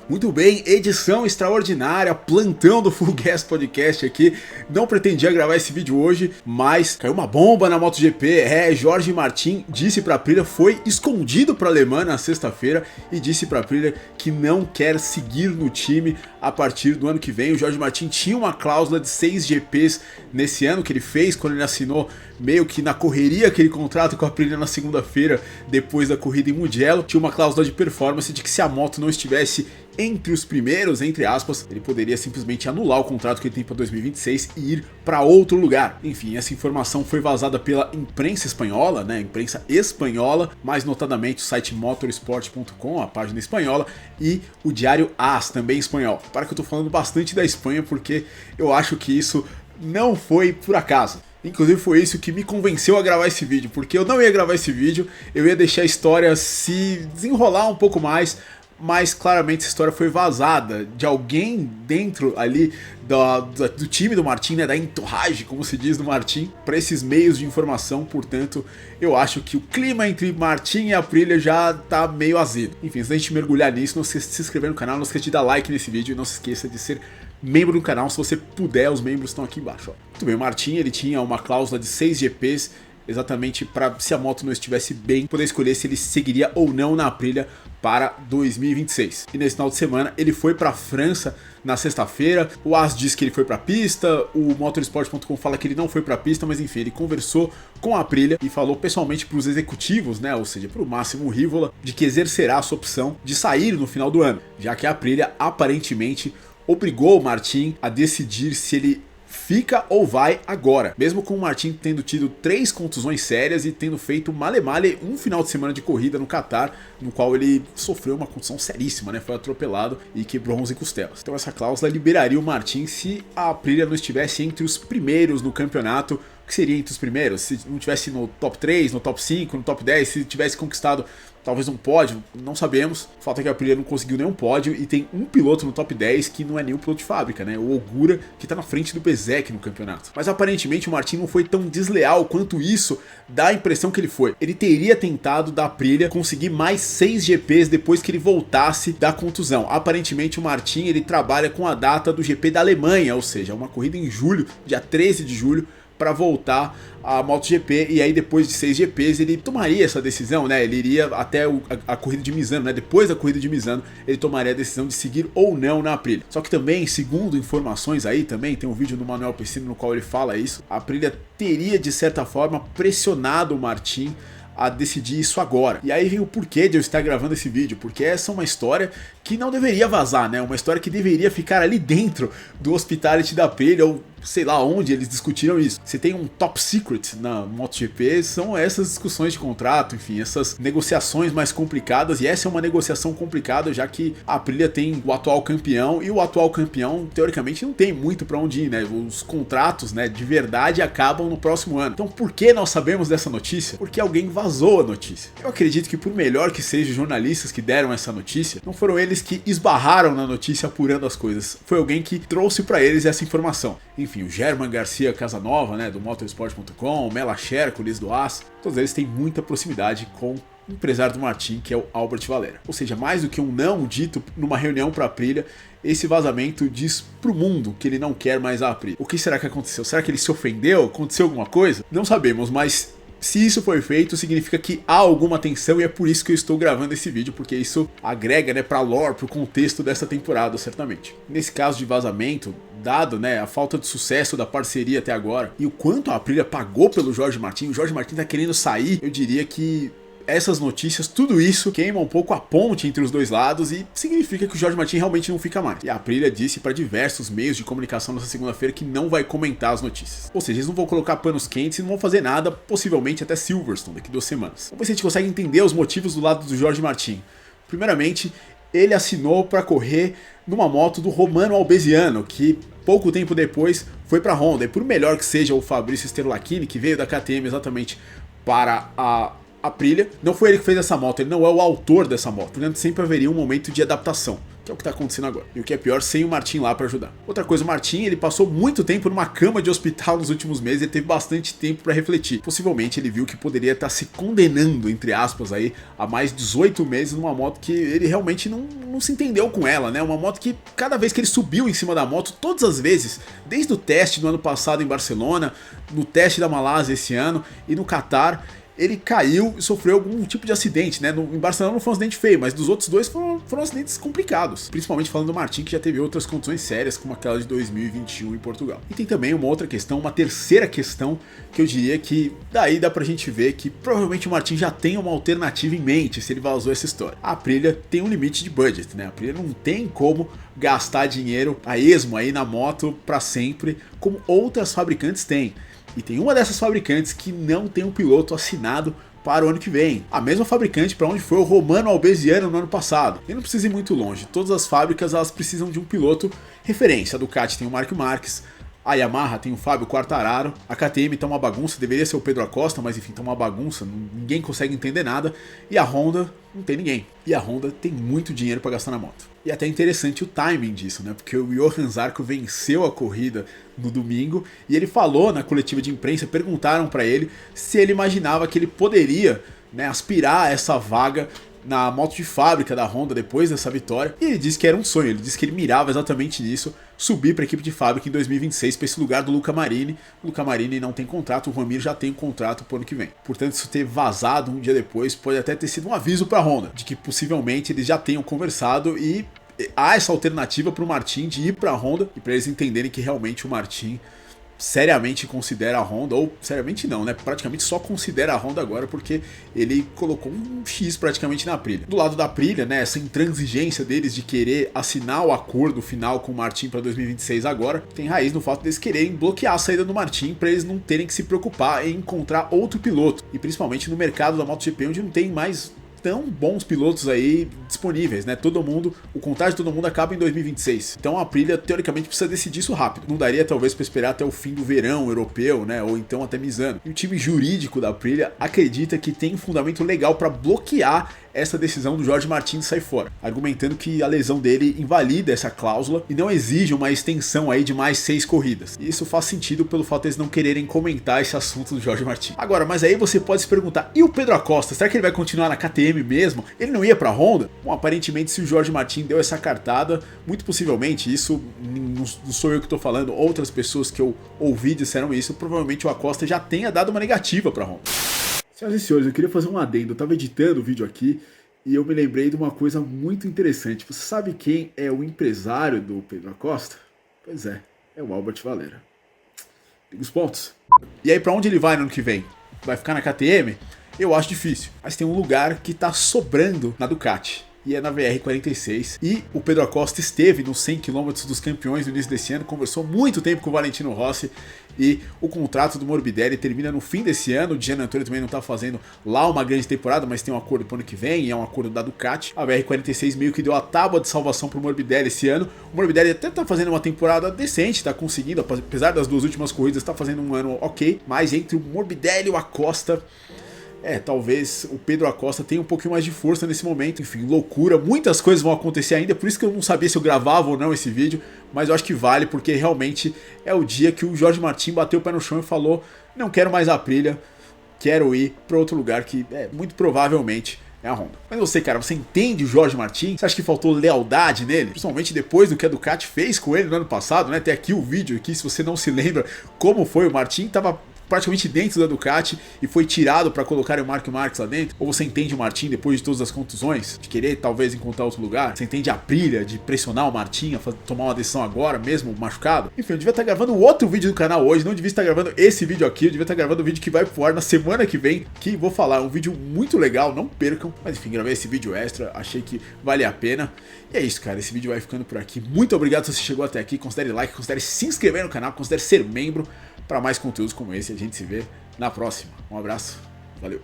Muito bem, edição extraordinária, plantão do Full Gas Podcast aqui. Não pretendia gravar esse vídeo hoje, mas caiu uma bomba na MotoGP. Jorge Martin disse pra Aprilia, foi escondido pra Alemã na sexta-feira e disse pra Aprilia que não quer seguir no time a partir do ano que vem. O Jorge Martin tinha uma cláusula de 6 GPs nesse ano que ele fez quando ele assinou meio que na correria aquele contrato com a Aprilia na segunda-feira depois da corrida em Mugello. Tinha uma cláusula de performance de que se a moto não estivesse entre os primeiros, entre aspas, ele poderia simplesmente anular o contrato que ele tem para 2026 e ir para outro lugar. Enfim, essa informação foi vazada pela imprensa espanhola, imprensa espanhola, mais notadamente o site motorsport.com, a página espanhola, e o diário AS, também espanhol. Para que eu tô falando bastante da Espanha porque eu acho que isso não foi por acaso. Inclusive foi isso que me convenceu a gravar esse vídeo, porque eu não ia gravar esse vídeo, eu ia deixar a história se desenrolar um pouco mais, mas claramente essa história foi vazada de alguém dentro ali do time do Martin, da entourage, como se diz do Martin, para esses meios de informação. Portanto, eu acho que o clima entre Martin e Aprilia já tá meio azedo. Enfim, antes da gente mergulhar nisso, não esqueça de se inscrever no canal, não esqueça de dar like nesse vídeo e não se esqueça de ser membro do canal, se você puder, os membros estão aqui embaixo. Muito bem, o Martin ele tinha uma cláusula de 6 GPs, exatamente para, se a moto não estivesse bem, poder escolher se ele seguiria ou não na Aprilia para 2026. E nesse final de semana ele foi para a França na sexta-feira. O AS diz que ele foi para a pista, o motorsport.com fala que ele não foi para a pista, mas enfim, ele conversou com a Aprilia e falou pessoalmente para os executivos, ou seja, para o Máximo Rivola, de que exercerá a sua opção de sair no final do ano, já que a Aprilia aparentemente obrigou o Martin a decidir se ele fica ou vai agora, mesmo com o Martin tendo tido 3 contusões sérias e tendo feito male-male um final de semana de corrida no Qatar, no qual ele sofreu uma contusão seríssima, foi atropelado e quebrou 11 costelas. Então essa cláusula liberaria o Martin se a Aprilia não estivesse entre os primeiros no campeonato. O que seria entre os primeiros? Se não tivesse no top 3, no top 5, no top 10, se tivesse conquistado talvez um pódio, não sabemos. O fato é que a Aprilia não conseguiu nenhum pódio e tem um piloto no top 10 que não é nem o piloto de fábrica, o Ogura, que está na frente do Bezek no campeonato. Mas aparentemente o Martin não foi tão desleal quanto isso dá a impressão que ele foi. Ele teria tentado da Aprilia conseguir mais 6 GPs depois que ele voltasse da contusão. Aparentemente o Martin ele trabalha com a data do GP da Alemanha, ou seja, uma corrida em julho, dia 13 de julho, para voltar à MotoGP, e aí depois de 6 GPs ele tomaria essa decisão, ele iria até a corrida de Misano, depois da corrida de Misano ele tomaria a decisão de seguir ou não na Aprilia. Só que também, segundo informações aí, também tem um vídeo do Manuel Pessino no qual ele fala isso, a Aprilia teria de certa forma pressionado o Martin a decidir isso agora. E aí vem o porquê de eu estar gravando esse vídeo, porque essa é uma história que não deveria vazar, uma história que deveria ficar ali dentro do hospitality da Aprilia, ou sei lá onde eles discutiram isso. Você tem um top secret na MotoGP, são essas discussões de contrato, enfim, essas negociações mais complicadas, e essa é uma negociação complicada, já que a Aprilia tem o atual campeão, e o atual campeão, teoricamente, não tem muito pra onde ir, Os contratos, de verdade, acabam no próximo ano. Então, por que nós sabemos dessa notícia? Porque alguém vazou a notícia. Eu acredito que, por melhor que sejam os jornalistas que deram essa notícia, não foram eles que esbarraram na notícia apurando as coisas, foi alguém que trouxe pra eles essa informação. Enfim, o German Garcia Casanova, do motorsport.com, o Mela Scherkulis do AS, todos eles têm muita proximidade com o empresário do Martin, que é o Albert Valera. Ou seja, mais do que um não dito numa reunião para a Aprilia, esse vazamento diz pro mundo que ele não quer mais a Aprilia. O que será que aconteceu? Será que ele se ofendeu? Aconteceu alguma coisa? Não sabemos, mas se isso foi feito, significa que há alguma tensão, e é por isso que eu estou gravando esse vídeo, porque isso agrega, pra lore, pro contexto dessa temporada, certamente. Nesse caso de vazamento, dado, a falta de sucesso da parceria até agora, e o quanto a Aprilia pagou pelo Jorge Martin, o Jorge Martin tá querendo sair, eu diria que essas notícias, tudo isso queima um pouco a ponte entre os dois lados e significa que o Jorge Martin realmente não fica mais. E a Aprilia disse para diversos meios de comunicação nessa segunda-feira que não vai comentar as notícias. Ou seja, eles não vão colocar panos quentes e não vão fazer nada, possivelmente até Silverstone, daqui 2 semanas. Vamos ver se a gente consegue entender os motivos do lado do Jorge Martin. Primeiramente, ele assinou para correr numa moto do Romano Albesiano, que pouco tempo depois foi para a Honda. E por melhor que seja o Fabrício Sterlachini, que veio da KTM exatamente para a Aprilia, não foi ele que fez essa moto, ele não é o autor dessa moto, portanto sempre haveria um momento de adaptação. que é o que tá acontecendo agora. E o que é pior, sem o Martin lá para ajudar. Outra coisa, o Martin, ele passou muito tempo numa cama de hospital nos últimos meses, ele teve bastante tempo para refletir. Possivelmente ele viu que poderia estar se condenando, entre aspas, aí, a mais 18 meses numa moto que ele realmente não se entendeu com ela, né? Uma moto que cada vez que ele subiu em cima da moto, todas as vezes, desde o teste do ano passado em Barcelona, no teste da Malásia esse ano e no Qatar, ele caiu e sofreu algum tipo de acidente, né? Em Barcelona não foi um acidente feio, mas dos outros dois foram acidentes complicados. Principalmente falando do Martin, que já teve outras condições sérias, como aquela de 2021 em Portugal. E tem também uma outra questão, uma terceira questão, que eu diria que daí dá pra gente ver que provavelmente o Martin já tem uma alternativa em mente se ele vazou essa história. A Aprilia tem um limite de budget, né? A Aprilia não tem como gastar dinheiro a esmo aí na moto pra sempre, como outras fabricantes têm. E tem uma dessas fabricantes que não tem um piloto assinado para o ano que vem. A mesma fabricante para onde foi o Romano Albesiano no ano passado. E não precisa ir muito longe. Todas as fábricas elas precisam de um piloto referência. A Ducati tem o Marc Marques, a Yamaha tem o Fábio Quartararo, a KTM tá uma bagunça, deveria ser o Pedro Acosta, mas enfim, tá uma bagunça, ninguém consegue entender nada. E a Honda não tem ninguém. E a Honda tem muito dinheiro para gastar na moto. E até interessante o timing disso, né? Porque o Johann Zarco venceu a corrida no domingo e ele falou na coletiva de imprensa, perguntaram para ele se ele imaginava que ele poderia, né, aspirar a essa vaga na moto de fábrica da Honda depois dessa vitória. E ele disse que era um sonho, ele disse que ele mirava exatamente nisso, subir para a equipe de fábrica em 2026 para esse lugar do Luca Marini. O Luca Marini não tem contrato, o Ramiro já tem um contrato para o ano que vem. Portanto, isso ter vazado um dia depois pode até ter sido um aviso para a Honda, de que possivelmente eles já tenham conversado e há essa alternativa para o Martin de ir para a Honda e para eles entenderem que realmente o Martin seriamente considera a Honda, ou seriamente não, né? Praticamente só considera a Honda agora porque ele colocou um X praticamente na Aprilia. Do lado da Aprilia, né, essa intransigência deles de querer assinar o acordo final com o Martin para 2026 agora, tem raiz no fato deles quererem bloquear a saída do Martin para eles não terem que se preocupar em encontrar outro piloto. E principalmente no mercado da MotoGP, onde não tem mais tão bons pilotos aí disponíveis, né? O contrato de todo mundo acaba em 2026. Então a Aprilia teoricamente precisa decidir isso rápido. Não daria talvez para esperar até o fim do verão europeu, né? Ou então até Misano. E o time jurídico da Aprilia acredita que tem um fundamento legal para bloquear essa decisão do Jorge Martin de sair fora, argumentando que a lesão dele invalida essa cláusula e não exige uma extensão aí de mais 6 corridas. E isso faz sentido pelo fato de eles não quererem comentar esse assunto do Jorge Martin. Agora, mas aí você pode se perguntar, e o Pedro Acosta, será que ele vai continuar na KTM mesmo? Ele não ia pra Honda? Bom, aparentemente se o Jorge Martin deu essa cartada, muito possivelmente, isso não sou eu que tô falando, outras pessoas que eu ouvi disseram isso, provavelmente o Acosta já tenha dado uma negativa pra Honda. Senhoras e senhores, eu queria fazer um adendo. Eu estava editando o vídeo aqui e eu me lembrei de uma coisa muito interessante. Você sabe quem é o empresário do Pedro Acosta? Pois é o Albert Valera. Liga os pontos. E aí, para onde ele vai no ano que vem? Vai ficar na KTM? Eu acho difícil. Mas tem um lugar que está sobrando na Ducati. E é na VR46. E o Pedro Acosta esteve nos 100 km dos campeões no início desse ano, conversou muito tempo com o Valentino Rossi. E o contrato do Morbidelli termina no fim desse ano. O Gian Antonio também não está fazendo lá uma grande temporada, mas tem um acordo para o ano que vem, e é um acordo da Ducati. A VR46 meio que deu a tábua de salvação para o Morbidelli esse ano. O Morbidelli até está fazendo uma temporada decente, está conseguindo, apesar das 2 últimas corridas, está fazendo um ano ok. Mas entre o Morbidelli e o Acosta, talvez o Pedro Acosta tenha um pouquinho mais de força nesse momento. Enfim, loucura, muitas coisas vão acontecer ainda, por isso que eu não sabia se eu gravava ou não esse vídeo, mas eu acho que vale, porque realmente é o dia que o Jorge Martin bateu o pé no chão e falou: não quero mais a Aprilia, quero ir para outro lugar que muito provavelmente é a Honda. Mas você, cara, você entende o Jorge Martin? Você acha que faltou lealdade nele? Principalmente depois do que a Ducati fez com ele no ano passado, né? Tem aqui o vídeo aqui, se você não se lembra como foi, o Martin tava praticamente dentro da Ducati e foi tirado para colocar o Marc Marques lá dentro. Ou você entende o Martin depois de todas as contusões, de querer talvez encontrar outro lugar? Você entende a Aprilia de pressionar o Martin a tomar uma decisão agora, mesmo machucado? Enfim, eu devia estar gravando outro vídeo do canal hoje, não devia estar gravando esse vídeo aqui, eu devia estar gravando o vídeo que vai pro ar na semana que vem, que vou falar, um vídeo muito legal, não percam. Mas enfim, gravei esse vídeo extra, achei que vale a pena. E é isso, cara, esse vídeo vai ficando por aqui. Muito obrigado se você chegou até aqui, considere like, considere se inscrever no canal, considere ser membro para mais conteúdos como esse. A gente se vê na próxima. Um abraço, valeu!